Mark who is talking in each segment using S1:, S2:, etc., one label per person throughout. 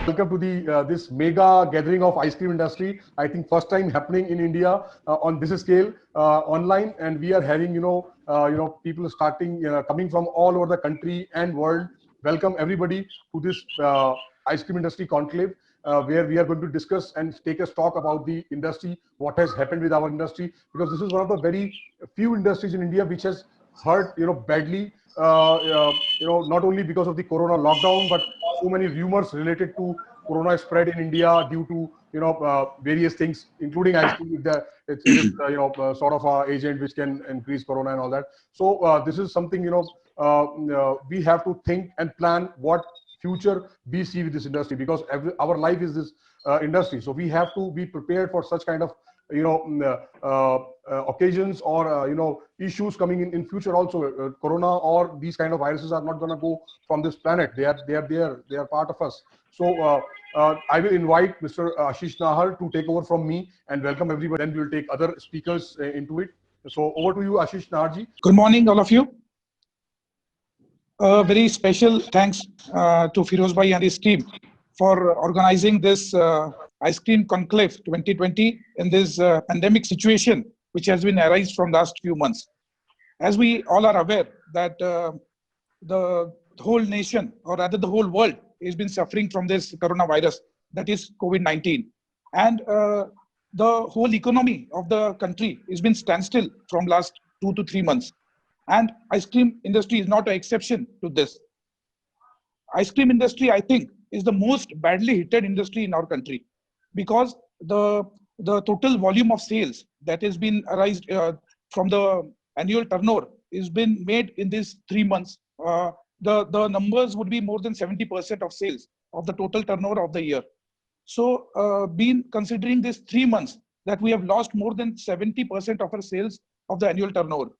S1: Welcome to the this mega gathering of ice cream industry. I think first time happening in India on this scale online, and we are having people starting coming from all over the country and world. Welcome everybody to this ice cream industry conclave, where we are going to discuss and take a stock about the industry, what has happened with our industry, because this is one of the very few industries in India which has hurt badly. Not only because of the corona lockdown, but so many rumors related to corona spread in India due to various things, including ice cream. It is sort of a agent which can increase corona and all that. So this is something we have to think and plan what future we see with this industry, because our life is this industry. So we have to be prepared for such kind of occasions or issues coming in future also. Corona or these kind of viruses are not going to go from this planet. They are there. They are part of us. So I will invite Mr. Ashish Nahar to take over from me and welcome everybody. Then we will take other speakers into it. So over to you, Ashish Naharji.
S2: Good morning, all of you. Very special thanks to Firoz bhai and his team for organizing this Ice Cream Conclave 2020 in this pandemic situation, which has been arised from last few months. As we all are aware that the whole nation, or rather the whole world, has been suffering from this coronavirus, that is COVID-19. And the whole economy of the country has been standstill from last 2 to 3 months. And ice cream industry is not an exception to this. Ice cream industry, I think, is the most badly hit industry in our country, because the total volume of sales that has been arised from the annual turnover has been made in these 3 months. The numbers would be more than 70% of sales of the total turnover of the year. So being considering these 3 months, that we have lost more than 70% of our sales of the annual turnover.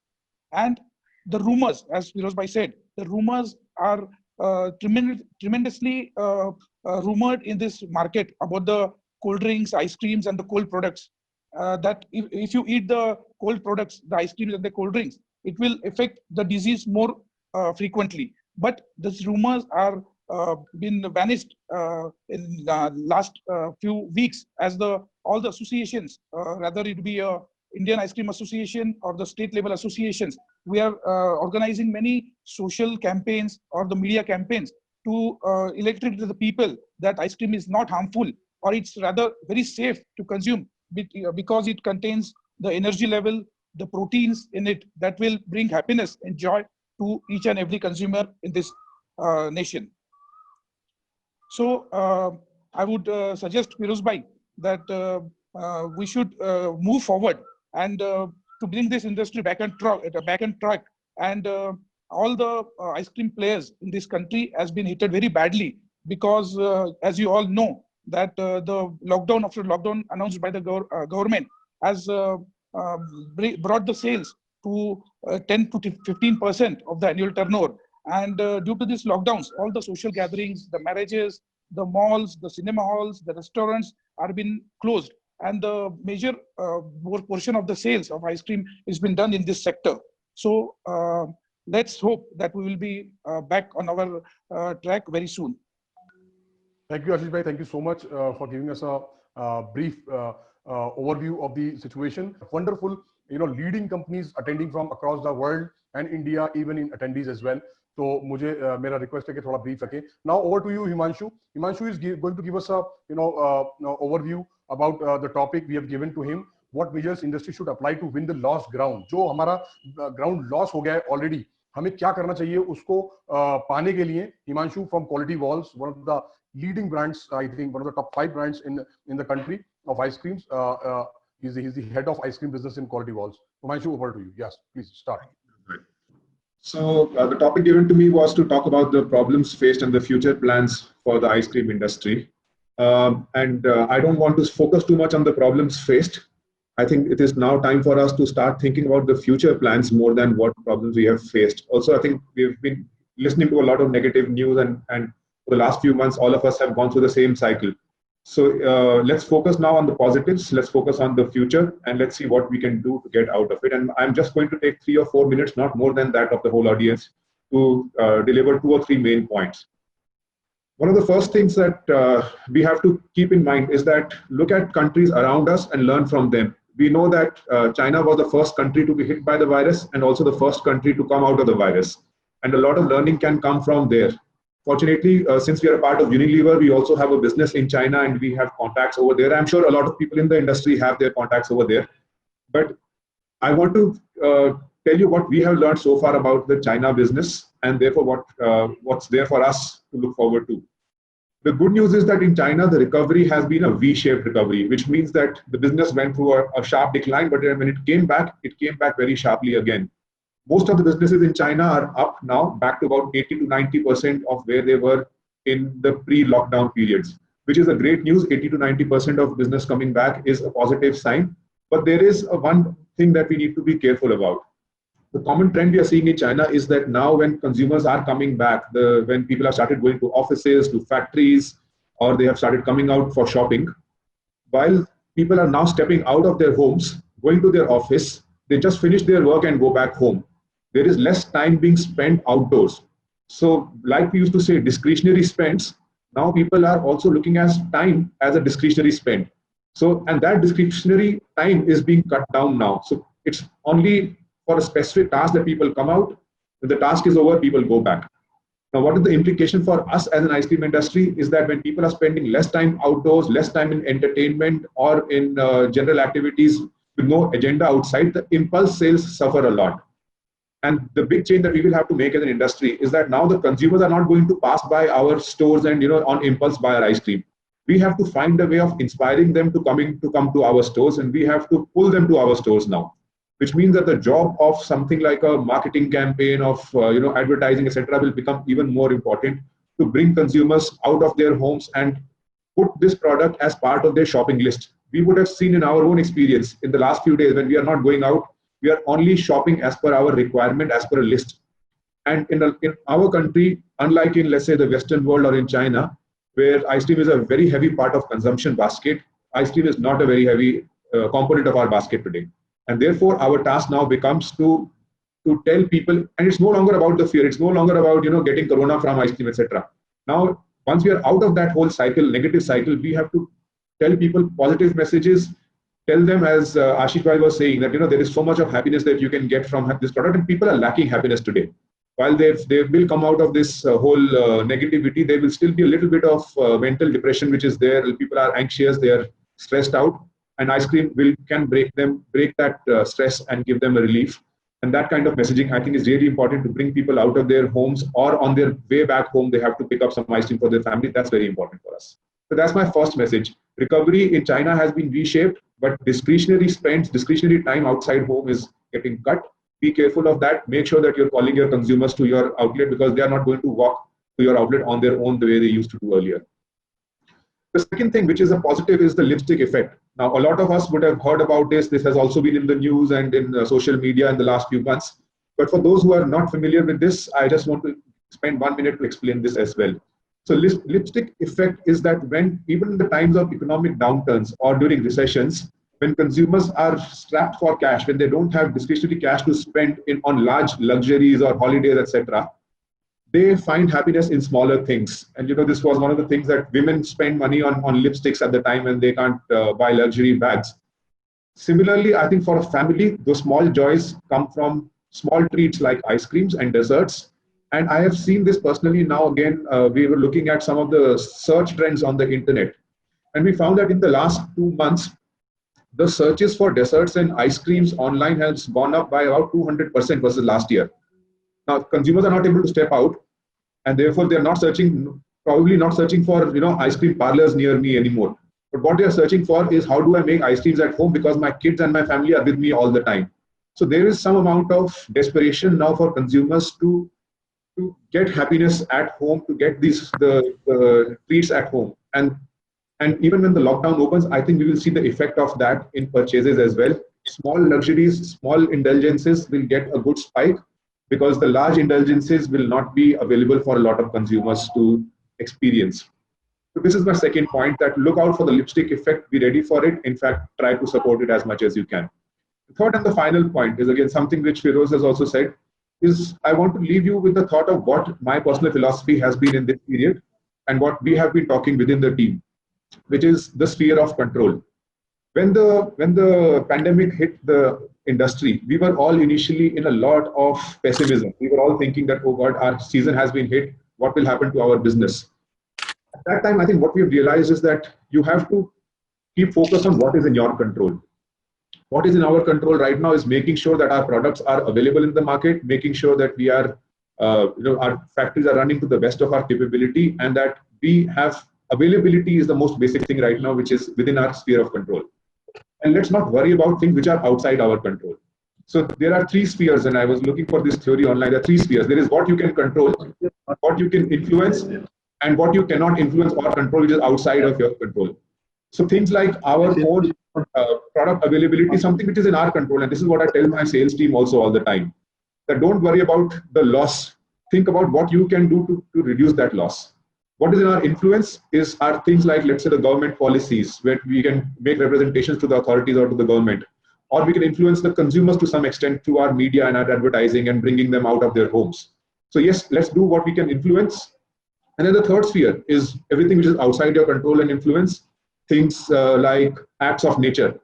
S2: And the rumors, as Firoz bhai said, the rumors are tremendously rumored in this market about the cold drinks, ice creams, and the cold products. That if you eat the cold products, the ice creams and the cold drinks, it will affect the disease more frequently. But these rumors are been vanished in the last few weeks, as all the associations, rather it be Indian Ice Cream Association or the state level associations, we are organizing many social campaigns or the media campaigns to illustrate to the people that ice cream is not harmful, or it's rather very safe to consume, because it contains the energy level, the proteins in it that will bring happiness and joy to each and every consumer in this nation. So I would suggest Firoz bhai that we should move forward and to bring this industry back on track. And all the ice cream players in this country has been hit very badly, because as you all know that the lockdown after lockdown announced by the government has brought the sales to 10 to 15% of the annual turnover. And due to these lockdowns, all the social gatherings, the marriages, the malls, the cinema halls, the restaurants are being closed. And the major portion of the sales of ice cream has been done in this sector. So let's hope that we will be back on our track very soon.
S1: Thank you, Ashish bhai. Thank you so much for giving us a brief overview of the situation. Wonderful, leading companies attending from across the world and India, even in attendees as well. So मुझे मेरा request है कि थोड़ा brief रखें. Now over to you, Himanshu. Himanshu is going to give us a overview about the topic we have given to him. What measures industry should apply to win the lost ground? जो हमारा ground loss हो गया है already, हमें क्या करना चाहिए उसको पाने के लिए? Himanshu from Quality Walls, one of the leading brands, I think one of the top 5 brands in the country of ice creams. He's the head of ice cream business in Quality Walls. Himanshu, over to you. Yes, please start.
S3: So the topic given to me was to talk about the problems faced and the future plans for the ice cream industry. I don't want to focus too much on the problems faced. I think it is now time for us to start thinking about the future plans more than what problems we have faced. Also, I think we've been listening to a lot of negative news, and for the last few months, all of us have gone through the same cycle. So let's focus now on the positives. Let's focus on the future, and let's see what we can do to get out of it. And I'm just going to take 3 or 4 minutes, not more than that, of the whole audience to deliver 2 or 3 main points. one of the first things that we have to keep in mind is that look at countries around us and learn from them. We know that China was the first country to be hit by the virus and also the first country to come out of the virus. And a lot of learning can come from there. Fortunately, since we are a part of Unilever, we also have a business in China and we have contacts over there. I'm sure a lot of people in the industry have their contacts over there. But I want to tell you what we have learned so far about the China business and therefore what's there for us to look forward to. The good news is that in China, the recovery has been a V-shaped recovery, which means that the business went through a sharp decline, but when it came back very sharply again. Most of the businesses in China are up now, back to about 80 to 90% of where they were in the pre-lockdown periods, which is a great news. 80 to 90% of business coming back is a positive sign. But there is one thing that we need to be careful about. The common trend we are seeing in China is that now when consumers are coming back, when people have started going to offices, to factories, or they have started coming out for shopping, while people are now stepping out of their homes, going to their office, they just finish their work and go back home. There is less time being spent outdoors. So like we used to say, discretionary spends, now people are also looking at time as a discretionary spend. So, and that discretionary time is being cut down now. So it's only for a specific task that people come out. When the task is over, people go back. Now, what is the implication for us as an ice cream industry is that when people are spending less time outdoors, less time in entertainment or in general activities with no agenda outside, the impulse sales suffer a lot. And the big change that we will have to make as an industry is that now the consumers are not going to pass by our stores and on impulse buy our ice cream. We have to find a way of inspiring them to come to our stores, and we have to pull them to our stores now. Which means that the job of something like a marketing campaign of advertising, etc., will become even more important to bring consumers out of their homes and put this product as part of their shopping list. We would have seen in our own experience in the last few days when we are not going out, we are only shopping as per our requirement, as per a list. And in our country, unlike in, let's say, the Western world or in China, where ice cream is a very heavy part of consumption basket, ice cream is not a very heavy component of our basket today. And therefore, our task now becomes to tell people, and it's no longer about the fear. It's no longer about getting corona from ice cream, etc. Now, once we are out of that whole cycle, negative cycle, we have to tell people positive messages. Tell them, as Ashish Bhai was saying, that there is so much of happiness that you can get from this product, and people are lacking happiness today. While they will come out of this whole negativity, there will still be a little bit of mental depression, which is there. People are anxious, they are stressed out. And ice cream can break that stress and give them a relief. And that kind of messaging, I think, is really important to bring people out of their homes, or on their way back home, they have to pick up some ice cream for their family. That's very important for us. So that's my first message. Recovery in China has been V-shaped, but discretionary spends, discretionary time outside home is getting cut. Be careful of that. Make sure that you're calling your consumers to your outlet, because they are not going to walk to your outlet on their own the way they used to do earlier. The second thing, which is a positive, is the lipstick effect. Now, a lot of us would have heard about this. This has also been in the news and in social media in the last few months. But for those who are not familiar with this, I just want to spend 1 minute to explain this as well. So lipstick effect is that when, even in the times of economic downturns or during recessions, when consumers are strapped for cash, when they don't have discretionary cash to spend on large luxuries or holidays, etc., they find happiness in smaller things. And this was one of the things that women spend money on lipsticks at the time when they can't buy luxury bags. Similarly, I think for a family, those small joys come from small treats like ice creams and desserts. And I have seen this personally now. Again, we were looking at some of the search trends on the internet. And we found that in the last 2 months, the searches for desserts and ice creams online has gone up by about 200% versus last year. Now, consumers are not able to step out, and therefore they're not searching, probably not searching for ice cream parlors near me anymore. But what they are searching for is, how do I make ice creams at home, because my kids and my family are with me all the time. So there is some amount of desperation now for consumers to get happiness at home, to get the treats at home. And even when the lockdown opens, I think we will see the effect of that in purchases as well. Small luxuries, small indulgences will get a good spike, because the large indulgences will not be available for a lot of consumers to experience. So this is my second point, that look out for the lipstick effect, be ready for it. In fact, try to support it as much as you can. The third and the final point is, again, something which Firoz has also said, is I want to leave you with the thought of what my personal philosophy has been in this period. and what we have been talking within the team, which is the sphere of control. When the pandemic hit the industry, we were all initially in a lot of pessimism. We were all thinking that, oh God, our season has been hit. What will happen to our business? At that time, I think what we've realized is that you have to keep focus on what is in your control. What is in our control right now is making sure that our products are available in the market, making sure that we are, our factories are running to the best of our capability, and that we have availability is the most basic thing right now, which is within our sphere of control. And let's not worry about things which are outside our control. So there are three spheres, and I was looking for this theory online. There are three spheres. There is what you can control, what you can influence, and what you cannot influence or control, which is outside of your control. So things like our own product availability is something which is in our control. And this is what I tell my sales team also all the time, that don't worry about the loss. Think about what you can do to reduce that loss. What is in our influence are things like, let's say, the government policies, where we can make representations to the authorities or to the government, or we can influence the consumers to some extent through our media and our advertising and bringing them out of their homes. So yes, let's do what we can influence. And then the third sphere is everything which is outside your control and influence, things like acts of nature.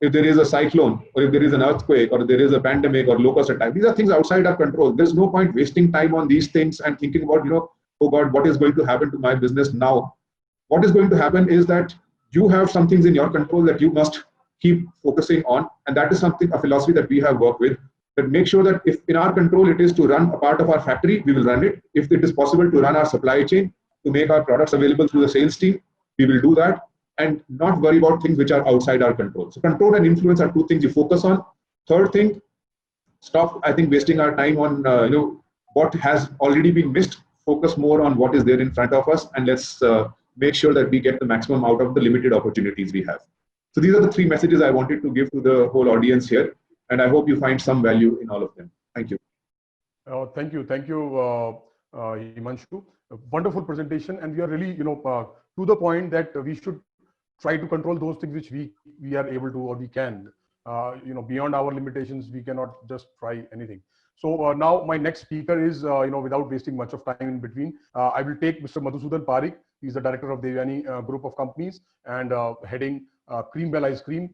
S3: If there is a cyclone, or if there is an earthquake, or there is a pandemic or locust attack, these are things outside our control. There's no point wasting time on these things and thinking about, oh God, what is going to happen to my business now? What is going to happen is that you have some things in your control that you must keep focusing on. And that is something, a philosophy that we have worked with, that make sure that if in our control it is to run a part of our factory, we will run it. If it is possible to run our supply chain, to make our products available through the sales team, we will do that, and not worry about things which are outside our control. So control and influence are two things you focus on. Third thing, stop, I think, wasting our time on what has already been missed. Focus more on what is there in front of us, and let's make sure that we get the maximum out of the limited opportunities we have. So these are the three messages I wanted to give to the whole audience here, and I hope you find some value in all of them. Thank you.
S1: Thank you, Himanshu. A wonderful presentation, and we are really, to the point that we should try to control those things which we are able to, or we can. Beyond our limitations, we cannot just try anything. So now my next speaker is, without wasting much of time in between, I will take Mr. Madhusudan Parikh. He's the director of Devyani Group of Companies and heading Cream Bell Ice Cream,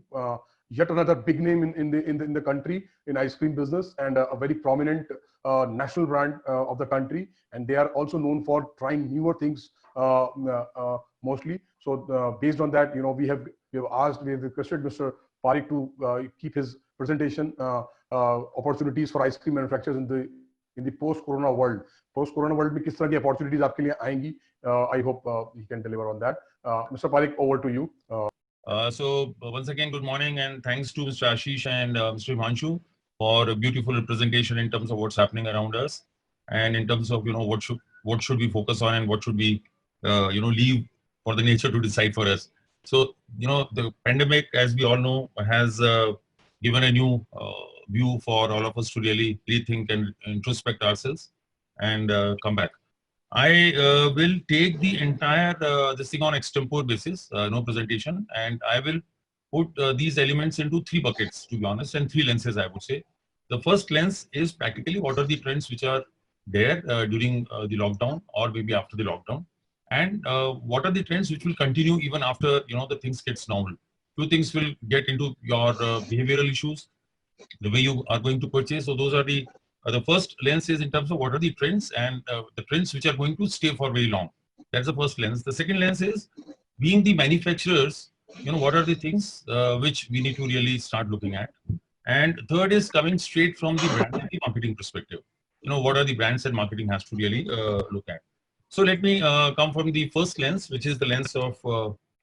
S1: yet another big name in the country in ice cream business, and a very prominent national brand of the country. And they are also known for trying newer things mostly. So based on that, we have requested Mr. Parikh to keep his presentation, opportunities for ice cream manufacturers in the post-corona world. Post-corona world में किस तरह की opportunities आपके लिए आएंगी? I hope he can deliver on that. Mr. Parikh, over to you.
S4: So once again, good morning, and thanks to Mr. Ashish and Mr. Himanshu for a beautiful presentation in terms of what's happening around us, and in terms of what should we focus on, and what should we leave for the nature to decide for us. So the pandemic, as we all know, has given a new view for all of us to really rethink and introspect ourselves and come back. I will take the entire this thing on extempore basis, no presentation, and I will put these elements into three buckets, to be honest, and three lenses, I would say. The first lens is practically what are the trends which are there during the lockdown or maybe after the lockdown, and what are the trends which will continue even after the things gets normal. Two things will get into your behavioral issues, the way you are going to purchase. So those are the first lens is in terms of what are the trends, and the trends which are going to stay for very long. That's the first lens. The second lens is, being the manufacturers, what are the things which we need to really start looking at. And third is coming straight from the brand and the marketing perspective. What are the brands and marketing has to really look at. So let me come from the first lens, which is the lens of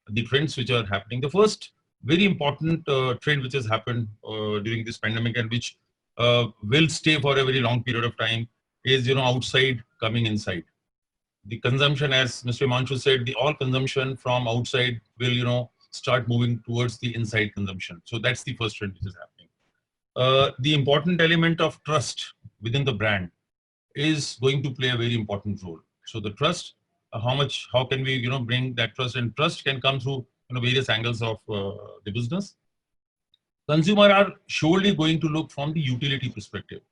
S4: the trends which are happening. The first very important trend which has happened during this pandemic, and which will stay for a very long period of time, is outside coming inside. The consumption, as Mr. Himanshu said, all consumption from outside will start moving towards the inside consumption. So that's the first trend which is happening. The important element of trust within the brand is going to play a very important role. So the trust, how can we bring that trust, and trust can come through various angles of the business. Consumer are surely going to look from the utility perspective.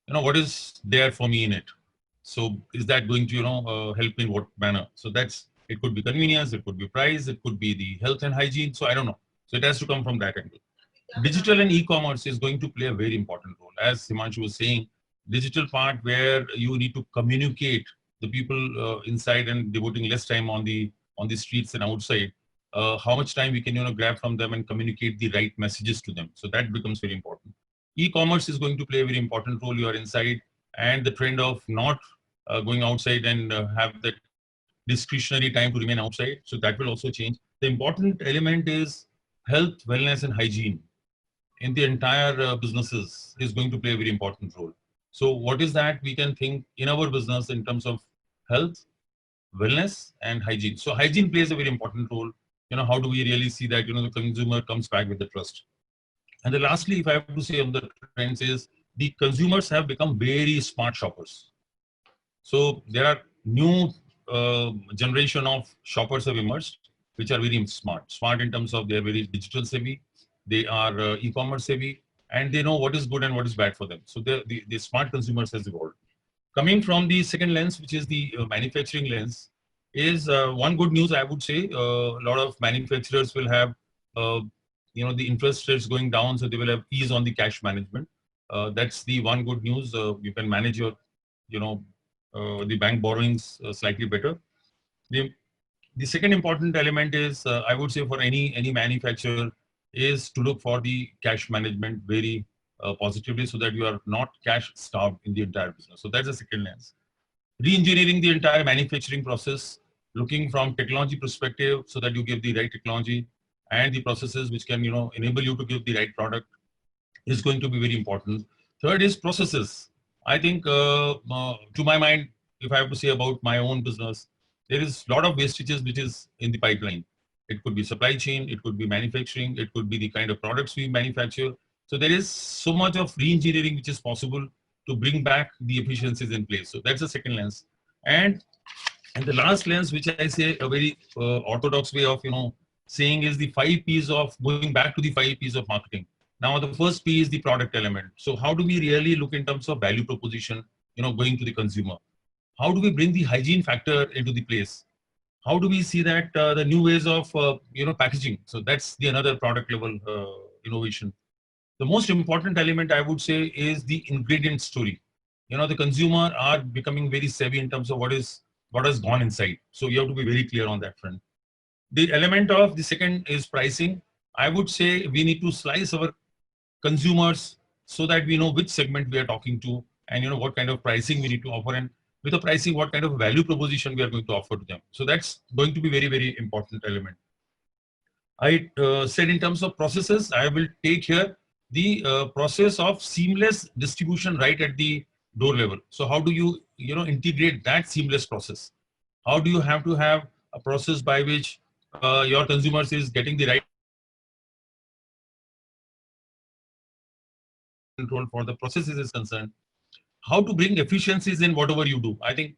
S4: What is there for me in it? So is that going to, help me in what manner? So it could be convenience, it could be price, it could be the health and hygiene. So I don't know. So it has to come from that angle. Digital and e-commerce is going to play a very important role. As Himanshu was saying, digital part where you need to communicate the people inside and devoting less time on the streets and outside. How much time we can grab from them and communicate the right messages to them. So that becomes very important. E-commerce is going to play a very important role. You are inside, and the trend of not going outside and have that discretionary time to remain outside. So that will also change. The important element is health, wellness, and hygiene in the entire businesses is going to play a very important role. So what is that we can think in our business in terms of health, wellness, and hygiene? So hygiene plays a very important role. How do we really see that, the consumer comes back with the trust? And then lastly, if I have to say on the trends is the consumers have become very smart shoppers. So there are new generation of shoppers have emerged, which are very smart. Smart in terms of they're very digital savvy, they are e-commerce savvy, and they know what is good and what is bad for them. So the smart consumers has evolved. Coming from the second lens, which is the manufacturing lens, is one good news I would say. A lot of manufacturers will have, the interest rates going down, so they will have ease on the cash management. That's the one good news. You can manage your, the bank borrowings slightly better. The second important element is, I would say for any manufacturer, is to look for the cash management very positively so that you are not cash starved in the entire business. So that's the second lens. Re-engineering the entire manufacturing process, looking from technology perspective so that you give the right technology and the processes which can enable you to give the right product is going to be very important. Third is processes. I think to my mind, if I have to say about my own business, there is a lot of wastages which is in the pipeline. It could be supply chain, it could be manufacturing, it could be the kind of products we manufacture. So there is so much of re-engineering which is possible to bring back the efficiencies in place. So that's the second lens. And the last lens, which I say a very orthodox way of saying, is the 5 P's of going back to the 5 P's of marketing. Now the first P is the product element. So how do we really look in terms of value proposition, going to the consumer? How do we bring the hygiene factor into the place? How do we see that the new ways of packaging? So that's the another product level innovation. The most important element I would say is the ingredient story. The consumer are becoming very savvy in terms of what has gone inside. So you have to be very clear on that front. The element of the second is pricing. I would say we need to slice our consumers so that we know which segment we are talking to, and what kind of pricing we need to offer, and with the pricing, what kind of value proposition we are going to offer to them. So that's going to be very, very important element. I said in terms of processes, I will take here the process of seamless distribution right at the door level. So how do you, integrate that seamless process? How do you have to have a process by which your consumers is getting the right control for the processes is concerned? How to bring efficiencies in whatever you do? I think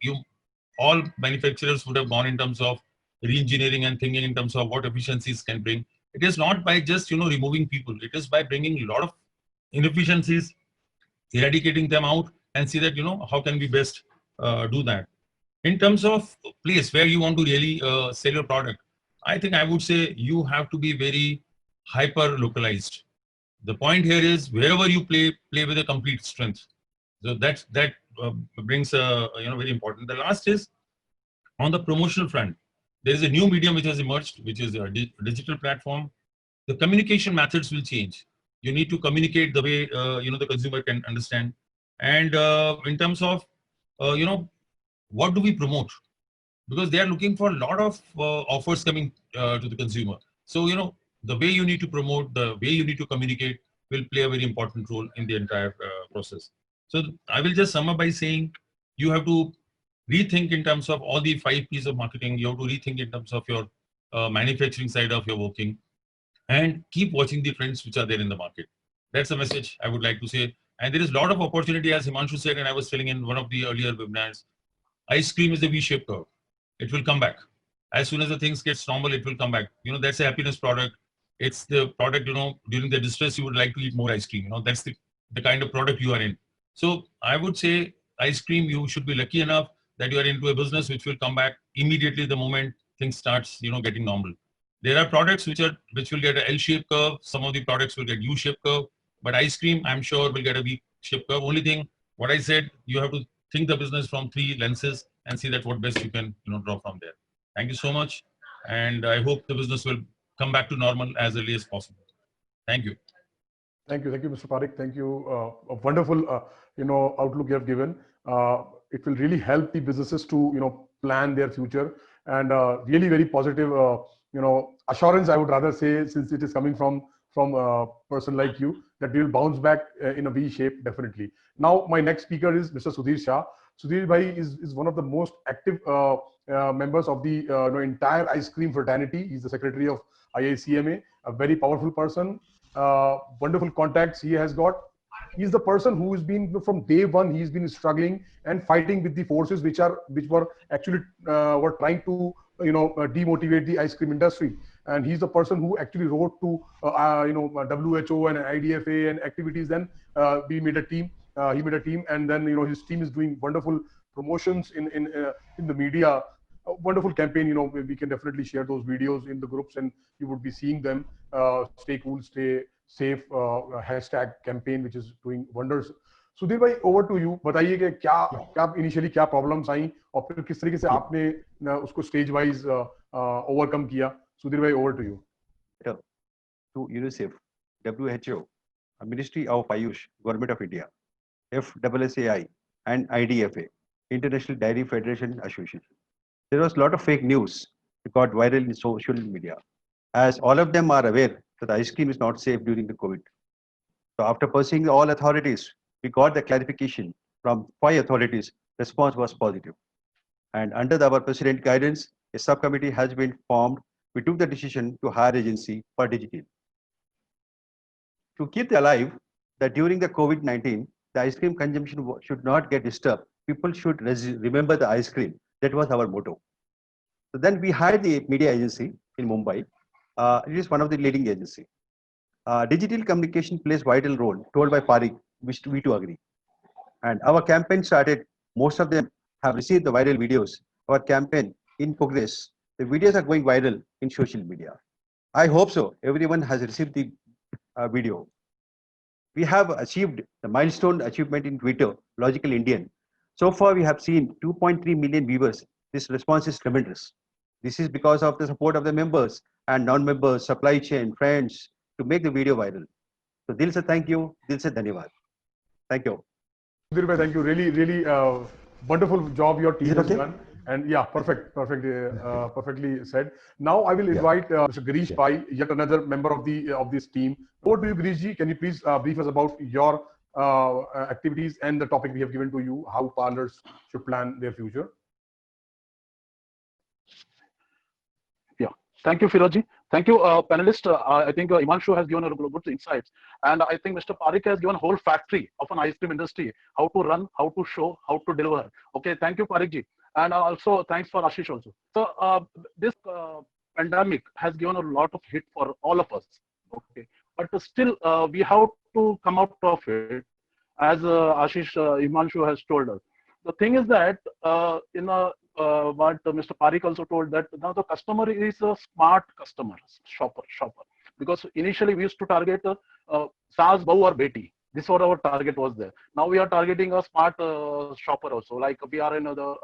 S4: all manufacturers would have gone in terms of re-engineering and thinking in terms of what efficiencies can bring. It is not by just removing people. It is by bringing a lot of inefficiencies, eradicating them out, and see that how can we best do that. In terms of place where you want to really sell your product, I think I would say you have to be very hyper localized. The point here is wherever you play with a complete strength. So that brings very important. The last is on the promotional front. There is a new medium which has emerged, which is a digital platform. The communication methods will change. You need to communicate the way the consumer can understand. And in terms of what do we promote? Because they are looking for a lot of offers coming to the consumer. So the way you need to promote, the way you need to communicate will play a very important role in the entire process. So I will just sum up by saying you have to rethink in terms of all the 5 P's of marketing. You have to rethink in terms of your manufacturing side of your working, and keep watching the trends which are there in the market. That's the message I would like to say. And there is a lot of opportunity, as Himanshu said, and I was telling in one of the earlier webinars, ice cream is a V-shaped curve. It will come back. As soon as the things gets normal, it will come back. That's a happiness product. It's the product, during the distress, you would like to eat more ice cream. That's the kind of product you are in. So I would say ice cream, you should be lucky enough that you are into a business which will come back immediately the moment things starts, getting normal. There are products which will get an L-shaped curve. Some of the products will get U-shaped curve, but ice cream, I'm sure, will get a V-shaped curve. Only thing, what I said, you have to think the business from 3 lenses and see that what best you can, draw from there. Thank you so much, and I hope the business will come back to normal as early as possible. Thank you.
S1: Thank you, Mr. Parekh. Thank you. A wonderful, outlook you have given. It will really help the businesses to, plan their future, and really very positive, assurance. I would rather say, since it is coming from a person like you, that we will bounce back in a V shape, definitely. Now, my next speaker is Mr. Sudhir Shah. Sudhir bhai is one of the most active members of the entire ice cream fraternity. He's the secretary of IICMA, a very powerful person. Wonderful contacts he has got. He's the person who has been, from day one, he's been struggling and fighting with the forces which were actually were trying to demotivate the ice cream industry. And he's the person who actually wrote to WHO and IDFA and activities. Then we made a team. He made a team, and then his team is doing wonderful promotions in the media. A wonderful campaign. We can definitely share those videos in the groups, and you would be seeing them. Stay cool, stay safe hashtag campaign, which is doing wonders. Sudhir भाई, over to you. बताइए कि क्या initially क्या problems आई और फिर किस तरीके से आपने उसको stage wise overcome किया. सुधीर भाई, over to you.
S5: To UNICEF, WHO, Ministry of Ayush, Government of India, FSSAI, and IDFA, International Dairy Federation Association. There was a lot of fake news that got viral in social media, as all of them are aware that ice cream is not safe during the COVID. So after pursuing all authorities, we got the clarification from 5 authorities. Response was positive. And under our president guidance, a subcommittee has been formed. We took the decision to hire agency for digital. To keep it alive, that during the COVID-19, the ice cream consumption should not get disturbed. People should remember the ice cream. That was our motto. So then we hired the media agency in Mumbai. It is one of the leading agencies. Digital communication plays vital role, told by Parekh, which we too agree. And our campaign started. Most of them have received the viral videos. Our campaign in progress. The videos are going viral in social media. I hope so. Everyone has received the video. We have achieved the milestone achievement in Twitter, Logical Indian. So far, we have seen 2.3 million viewers. This response is tremendous. This is because of the support of the members and non-members, supply chain, friends, to make the video viral. So, Dil se thank you, Dil se dhanyavad. Thank you.
S1: Sudhir bhai, thank you. Really wonderful job your team has done. And yeah, perfectly said. Now I will invite Mr. Girish Pai, yet another member of this team. Over to you, Girish ji. Can you please brief us about your activities and the topic we have given to you, how parlors should plan their future?
S6: Thank you, Firoz ji. Thank you, panelists. I think Himanshu has given a good insights, and I think Mr. Parekh has given a whole factory of an ice cream industry, how to run, how to show, how to deliver. Okay, thank you, Parekh ji, and also thanks for Ashish also. So this pandemic has given a lot of hit for all of us. Okay, but still we have to come out of it, as Ashish Himanshu has told us. The thing is that what Mr. Parekh also told, that now the customer is a smart customer, shopper. Because initially we used to target Saas, Bahu or Beti. This was our target was there. Now we are targeting a smart shopper also. Like we are in the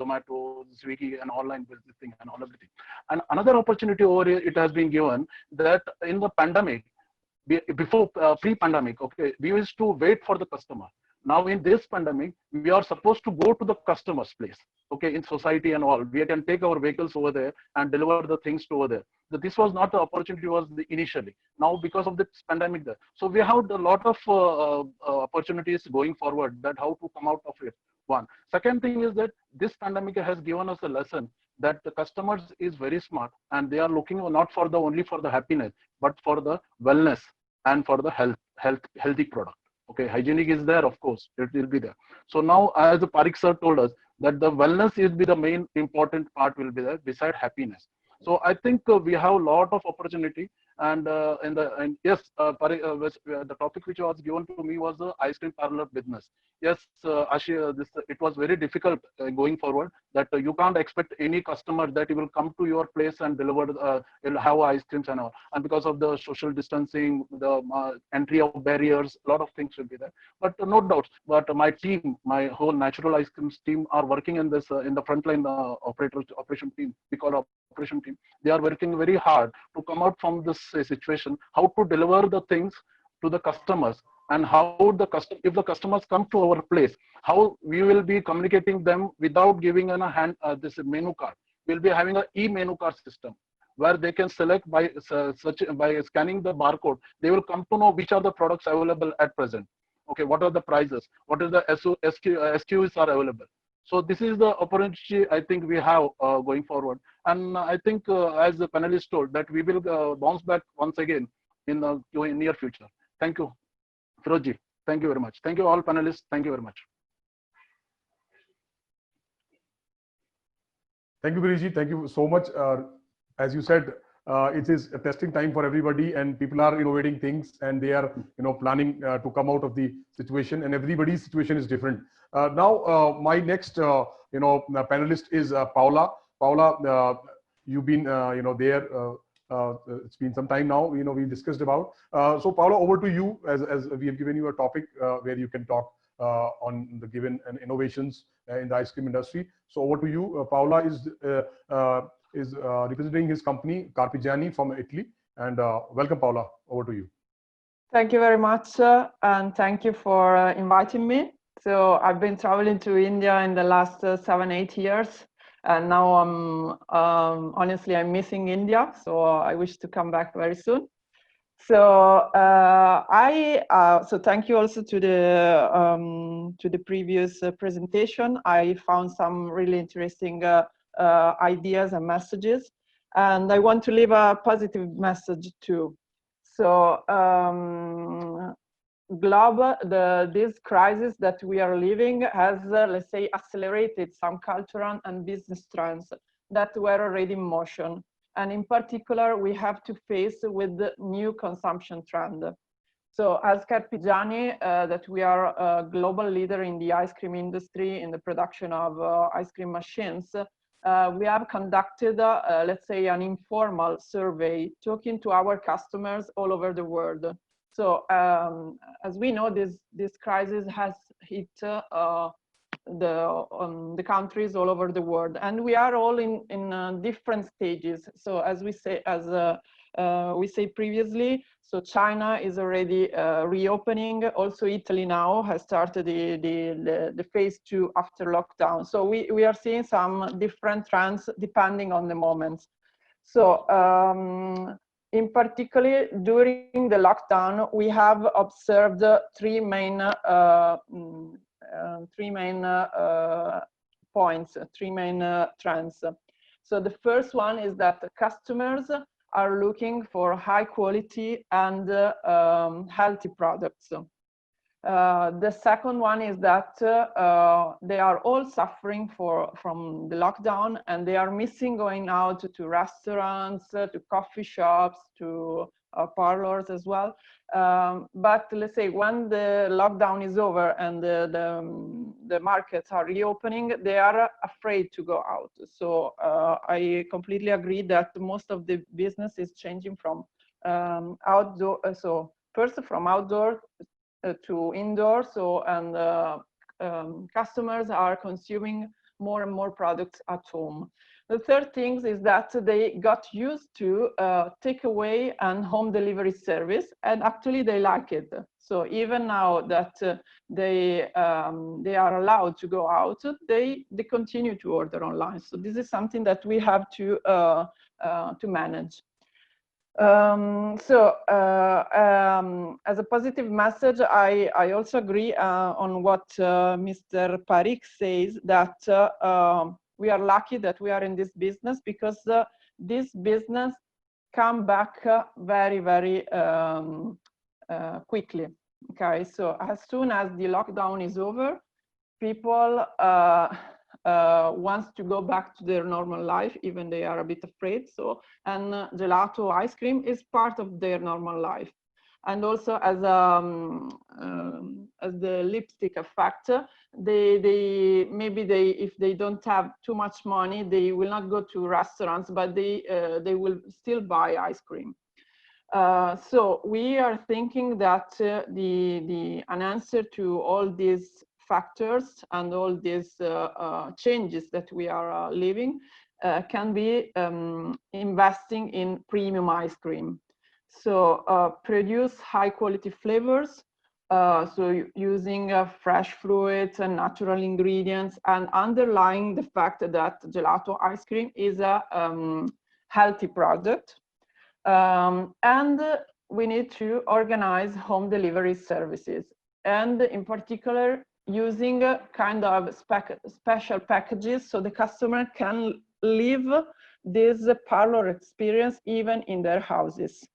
S6: Zomato, Swiggy, and online business thing and all everything. And another opportunity over here, it has been given that in the pandemic, before pre-pandemic, okay, we used to wait for the customer. Now in this pandemic, we are supposed to go to the customer's place, okay, in society and all. We can take our vehicles over there and deliver the things to over there. So this was not the opportunity was initially. Now because of this pandemic there. So we have a lot of opportunities going forward, that how to come out of it. One. Second thing is that this pandemic has given us a lesson that the customers is very smart, and they are looking not for only for the happiness, but for the wellness and for the healthy product. Okay, hygienic is there, of course, it will be there. So now, as the Parekh sir told us, that the wellness is the main important part will be there beside happiness. So I think we have a lot of opportunity, And yes, the topic which was given to me was the ice cream parlor business. Yes, it was very difficult going forward, that you can't expect any customer that he will come to your place and deliver, you'll have ice creams and all. And because of the social distancing, the entry of barriers, a lot of things will be there. But no doubts. But my team, my whole natural ice creams team, are working in this in the frontline operation team. We call operation team. They are working very hard to come out from this situation, how to deliver the things to the customers, and how if the customers come to our place, how we will be communicating them without giving a hand this menu card. We'll be having an e-menu card system where they can select by scanning the barcode. They will come to know which are the products available at present. Okay, what are the prices? What is the SKUs are available? So this is the opportunity I think we have going forward. And I think as the panelists told, that we will bounce back once again in the near future. Thank you. Firoz, thank you very much. Thank you all panelists. Thank you very much.
S1: Thank you, Girish. Thank you so much. As you said, it is a testing time for everybody, and people are innovating things, and they are, planning to come out of the situation. And everybody's situation is different. Now, my next, panelist is Paula. Paula, you've been, there. It's been some time now. We discussed about. So, Paula, over to you. As we have given you a topic where you can talk on the given and innovations in the ice cream industry. So, over to you. Paula is representing his company Carpigiani from Italy. And welcome, Paula. Over to you.
S7: Thank you very much, and thank you for inviting me. So I've been traveling to India in the last 7-8 years, and now honestly I'm missing India. So I wish to come back very soon. So so thank you also to the previous presentation. I found some really interesting ideas and messages, and I want to leave a positive message too. So this crisis that we are living has, let's say, accelerated some cultural and business trends that were already in motion. And in particular, we have to face with the new consumption trend. So as Carpigiani, that we are a global leader in the ice cream industry, in the production of ice cream machines, we have conducted, let's say, an informal survey talking to our customers all over the world. So as we know, this crisis has hit the countries all over the world, and we are all in different stages. So as we say previously, so China is already reopening. Also, Italy now has started the phase 2 after lockdown. So we are seeing some different trends depending on the moment. So in particular, during the lockdown, we have observed three main trends. So the first one is that customers are looking for high quality and healthy products. The second one is that they are all suffering from the lockdown, and they are missing going out to restaurants, to coffee shops, to parlors as well. But let's say when the lockdown is over and the markets are reopening, they are afraid to go out. So I completely agree that most of the business is changing from outdoor. So first from outdoor to indoor. So and customers are consuming more and more products at home. The third thing is that they got used to takeaway and home delivery service, and actually they like it. So even now that they are allowed to go out, they continue to order online. So this is something that we have to manage. As a positive message, I also agree on what Mr. Parikh says, that we are lucky that we are in this business, because this business come back very, very quickly. Okay, so as soon as the lockdown is over, people wants to go back to their normal life, even they are a bit afraid. So, and gelato ice cream is part of their normal life. And also as the lipstick effect, if they don't have too much money, they will not go to restaurants, but they will still buy ice cream. So we are thinking that an answer to all these factors and all these changes that we are living can be investing in premium ice cream. So produce high quality flavors, so using fresh fruits and natural ingredients, and underlying the fact that gelato ice cream is a healthy product. And we need to organize home delivery services, and in particular using kind of special packages so the customer can live this parlor experience even in their houses.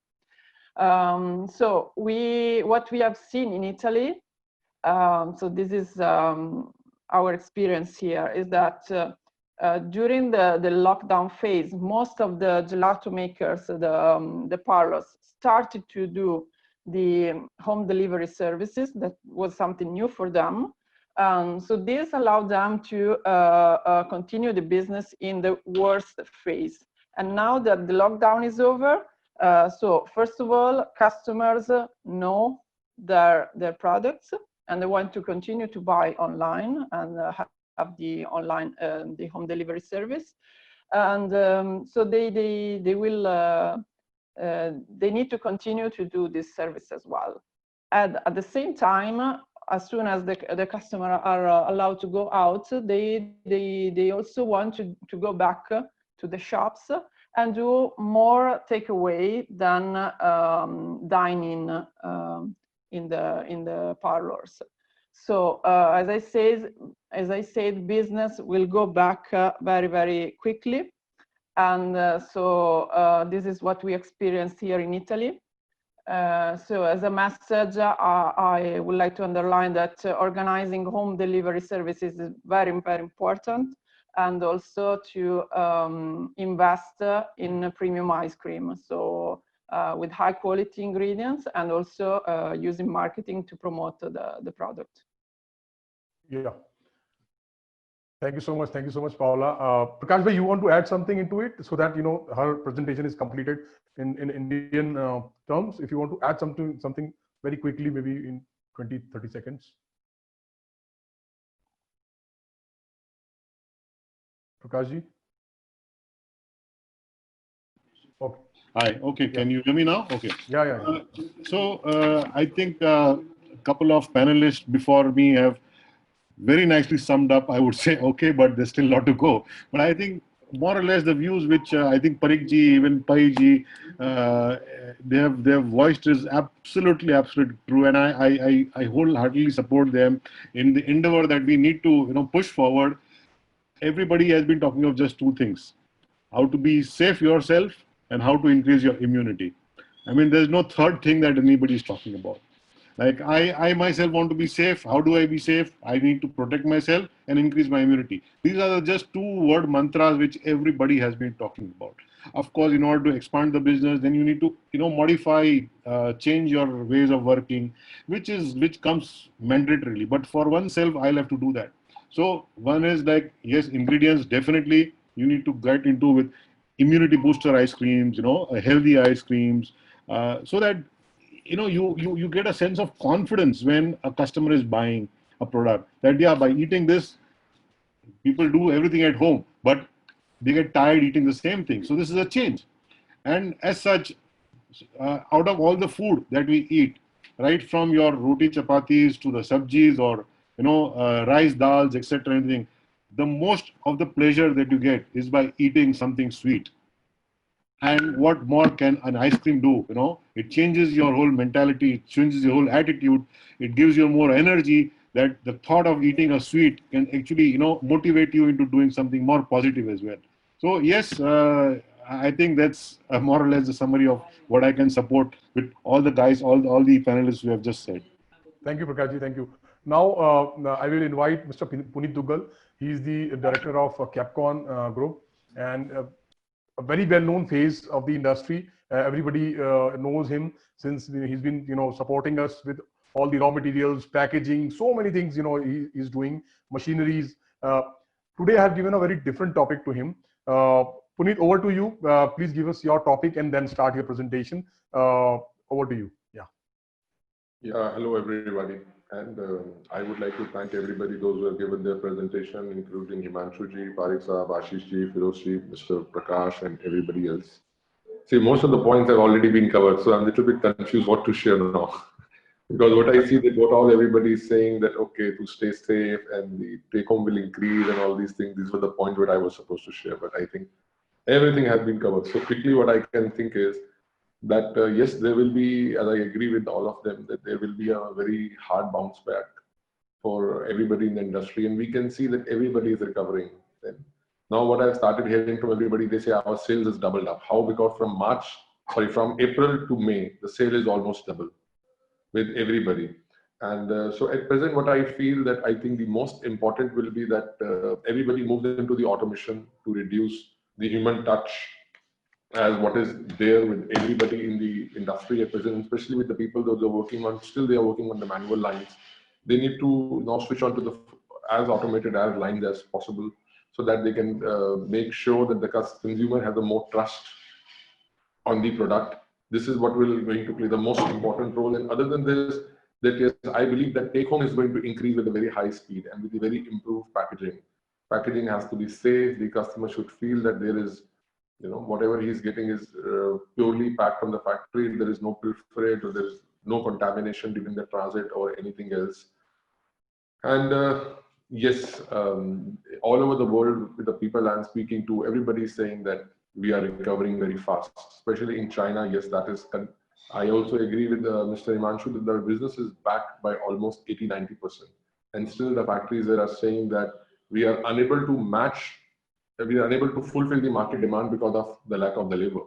S7: So what we have seen in Italy, so this is our experience here, is that during the lockdown phase, most of the gelato makers, the parlors, started to do the home delivery services. That was something new for them. So this allowed them to continue the business in the worst phase. And now that the lockdown is over, so first of all, customers know their products and they want to continue to buy online and have the online the home delivery service, and so they need to continue to do this service as well. And at the same time, as soon as the customer are allowed to go out, they also want to go back to the shops and do more takeaway than dine-in in the parlors. So as I said, business will go back very, very quickly. And so this is what we experienced here in Italy. So as a message, I would like to underline that organizing home delivery services is very, very important, and also to invest in premium ice cream. So with high quality ingredients, and also using marketing to promote the product.
S1: Yeah. Thank you so much. Thank you so much, Paola. Prakash bhai, you want to add something into it so that her presentation is completed in Indian terms? If you want to add something very quickly, maybe in 20-30 seconds. Prakash ji. Okay.
S8: Hi. Okay. Can you hear me now? Okay.
S1: Yeah.
S8: So I think a couple of panelists before me have very nicely summed up, I would say. Okay, but there's still a lot to go. But I think more or less the views which I think Parik ji, even Pai ji, they have voiced is absolutely true, and I wholeheartedly support them in the endeavor that we need to push forward. Everybody has been talking of just two things: how to be safe yourself and how to increase your immunity. I mean, there's no third thing that anybody is talking about. Like I myself want to be safe. How do I be safe? I need to protect myself and increase my immunity. These are just two-word mantras which everybody has been talking about. Of course, in order to expand the business, then you need to modify, change your ways of working, which comes mandatorily. But for oneself, I'll have to do that. So one is like, yes, ingredients definitely you need to get into with immunity booster ice creams, healthy ice creams, so that you get a sense of confidence when a customer is buying a product, that by eating this, people do everything at home, but they get tired eating the same thing. So this is a change. And as such, out of all the food that we eat, right from your roti chapatis to the sabjis or rice dals, etc., anything, the most of the pleasure that you get is by eating something sweet. And what more can an ice cream do? It changes your whole mentality, it changes your whole attitude, it gives you more energy, that the thought of eating a sweet can actually motivate you into doing something more positive as well. So yes, I think that's more or less the summary of what I can support with all the guys, all the panelists who have just said.
S1: Thank you, Prakash ji. Thank you. Now I will invite Mr. Puneet Duggal. He is the director of Capcom Group, and a very well-known face of the industry. Everybody knows him since he's been, supporting us with all the raw materials, packaging, so many things, he's doing, machineries. Today I have given a very different topic to him. Puneet, over to you. Please give us your topic and then start your presentation. Over to you. Yeah.
S9: Yeah, hello everybody. And I would like to thank everybody, those who have given their presentation, including Himanshu ji, Parik Saab, Ashish ji, Firoz ji, Mr. Prakash, and everybody else. See, most of the points have already been covered, so I'm a little bit confused what to share now. Because what I see that what all everybody is saying that, okay, to stay safe and the take home will increase and all these things, these were the points that I was supposed to share. But I think everything has been covered. So quickly what I can think is that, yes, there will be, as I agree with all of them, that there will be a very hard bounce back for everybody in the industry. And we can see that everybody is recovering. Then now what I've started hearing from everybody, they say our sales has doubled up. How? Because from April to May, the sale is almost double with everybody. And so at present, what I feel that I think the most important will be that everybody moves into the automation to reduce the human touch as what is there with everybody in the industry at present, especially with the people that they're working on, still they are working on the manual lines. They need to now switch on to the as automated as lines as possible so that they can make sure that the consumer has a more trust on the product. This is what will going to play the most important role. And other than this, that yes, I believe that take home is going to increase with a very high speed and with a very improved packaging. Packaging has to be safe. The customer should feel that there is, whatever he's getting is purely packed from the factory. There is no pilferage or there is no contamination during the transit or anything else. And yes, all over the world, with the people I'm speaking to, everybody is saying that we are recovering very fast, especially in China. Yes, that is. I also agree with Mr. Himanshu that the business is back by almost 80–90%. And still the factories there are saying that we are unable to match, we are unable to fulfill the market demand because of the lack of the labor.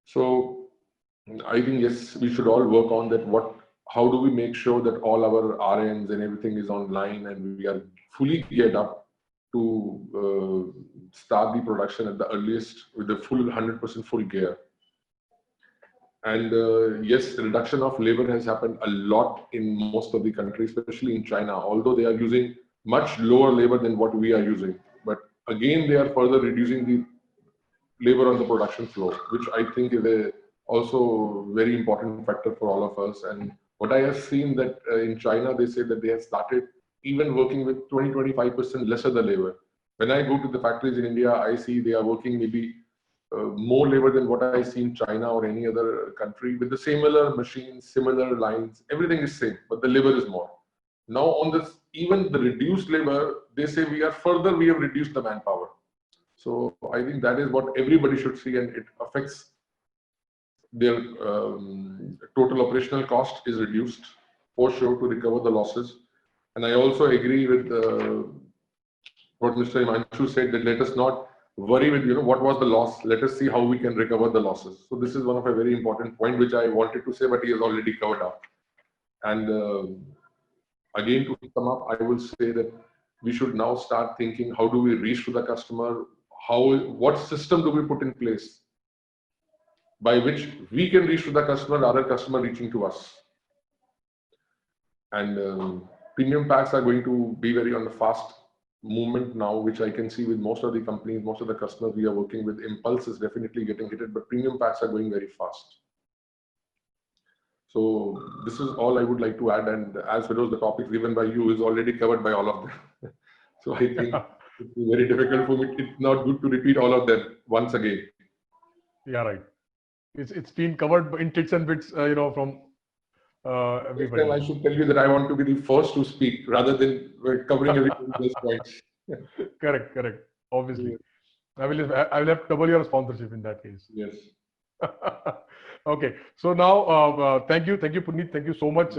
S9: So I think, yes, we should all work on that. How do we make sure that all our RNs and everything is online and we are fully geared up to start the production at the earliest with the full 100% full gear. And yes, the reduction of labor has happened a lot in most of the countries, especially in China, although they are using much lower labor than what we are using. But again, they are further reducing the labor on the production floor, which I think is also very important factor for all of us. And what I have seen that in China, they say that they have started even working with 20–25% lesser the labor. When I go to the factories in India, I see they are working maybe more labor than what I see in China or any other country with the similar machines, similar lines, everything is same, but the labor is more. Now on this, even the reduced labor, they say we have reduced the manpower. So I think that is what everybody should see, and it affects their total operational cost is reduced for sure to recover the losses. And I also agree with what Mr. Himanshu said, that let us not worry with what was the loss. Let us see how we can recover the losses. So this is one of a very important point which I wanted to say, but he has already covered up. And again, to sum up, I will say that we should now start thinking, how do we reach to the customer? What system do we put in place by which we can reach to the customer, other customer reaching to us? And premium packs are going to be very on the fast movement now, which I can see with most of the companies, most of the customers we are working with. Impulse is definitely getting hit, but premium packs are going very fast. So this is all I would like to add. And as Firoz, the topics given by you is already covered by all of them. So I think it's very difficult for me. It's not good to repeat all of them once again.
S1: Yeah, right. It's been covered in bits and bits, from everybody.
S9: Next time I should tell you that I want to be the first to speak rather than covering everything points.
S1: Correct. Obviously, I will have double your sponsorship in that case.
S9: Yes.
S1: Okay. So now, thank you, Puneet. Thank you so much.